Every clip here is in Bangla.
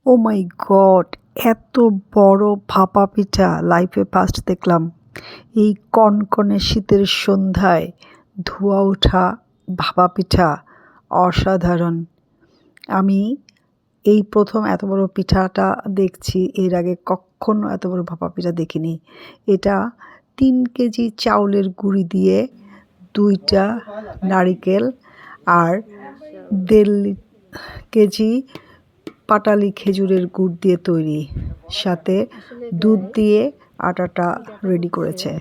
ও মাই গড, এত বড় ভাপা পিঠা লাইফে ফার্স্ট দেখলাম। এই কনকনে শীতের সন্ধ্যায় ধোঁয়া ওঠা ভাপা পিঠা অসাধারণ। আমি এই প্রথম এত বড় পিঠাটা দেখছি, এর আগে কখনো এত বড় ভাপা পিঠা দেখিনি। এটা 3 কেজি চাউলের গুঁড়ি দিয়ে 2টা নারিকেল আর 1.5 কেজি পাটালি খেজুরের গুড় দিয়ে তৈরি, সাথে দুধ দিয়ে আটাটা রেডি করেছে।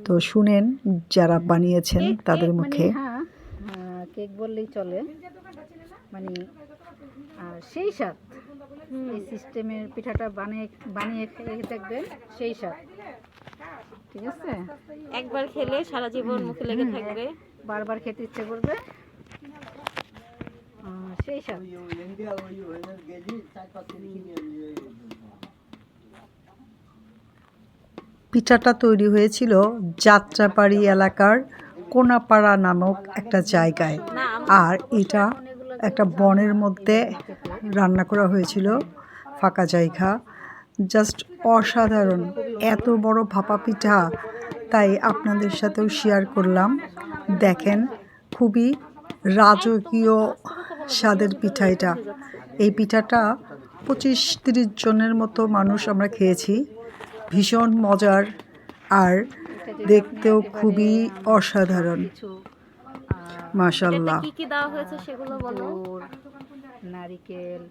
তো শুনেন যারা বানিয়েছেন তাদের মুখে। কেক বললেই চলে, মানে সেই স্বাদ। এই সিস্টেমের পিঠাটা বানিয়ে বানিয়ে খেয়ে দেখবেন, সেই স্বাদ। ঠিক আছে, একবার খেলে সারা জীবন মুখে লেগে থাকবে, বারবার খেতে ইচ্ছে করবে, সেই স্বাদ। পিঠাটা তৈরি হয়েছিল যাত্রাবাড়ি এলাকার কোনাপাড়া নামক একটা জায়গায়, আর এটা একটা বনের মধ্যে রান্না করা হয়েছিল, ফাঁকা জায়গা। জাস্ট অসাধারণ, এত বড় ভাপা পিঠা, তাই আপনাদের সাথেও শেয়ার করলাম। দেখেন, খুবই রাজকীয় স্বাদের পিঠা এটা। এই পিঠাটা 25-30 জনের মতো মানুষ আমরা খেয়েছি। ভীষণ মজার আর দেখতেও খুবই অসাধারণ। মাশাআল্লাহ। কি কি দেওয়া হয়েছে সেগুলো বলো। নারিকেল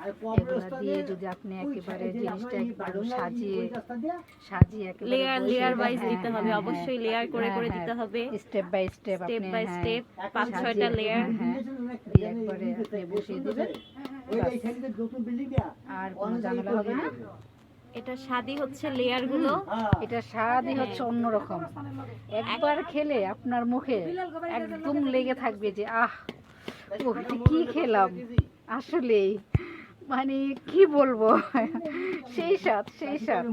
এগুলো দিয়ে যদি আপনি একেবারে জিনিসটা একটু সাজিয়ে সাজিয়ে লেয়ার ওয়াইজ দিতে হবে, অবশ্যই লেয়ার করে করে দিতে হবে, step by step, step by step 5-6টা লেয়ার দিয়ে একবারে আপনি বসিয়ে দিবেন, আর কোনো ঝামেলা হবে না। এটা স্বাদই হচ্ছে লেয়ার গুলো, এটা স্বাদই হচ্ছে অন্যরকম। একবার খেলে আপনার মুখে একদম লেগে থাকবে যে আহ, ওটা কি খেলাম, আসলে মানে কি বলবো, সেই স্বাদ, সেই স্বাদ।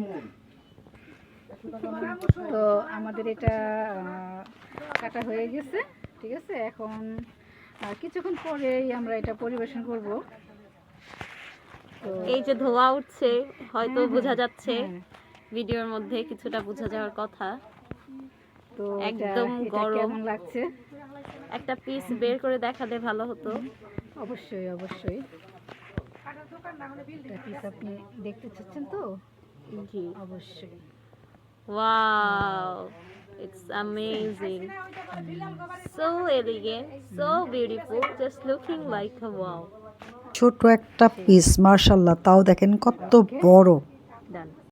তো আমাদের এটা কাটা হয়ে গেছে, ঠিক আছে। এখন কিছুক্ষণ পরেই আমরা এটা পরিবেশন করব। এই যে ধোঁয়া উঠছে, হয়তো বোঝা যাচ্ছে ভিডিওর মধ্যে, কিছুটা বোঝা যাওয়ার কথা। তো একদম গরম। কেমন লাগছে? একটা পিস বের করে দেখালে ভালো হতো। অবশ্যই অবশ্যই, একটা পিস আপনি দেখতে চাচ্ছেন তো? জি অবশ্যই। Wow, it's amazing, so elegant, so beautiful, just looking like a wow. ছোট একটা পিস, মাশাআল্লাহ, তাও দেখেন কত বড়। Done.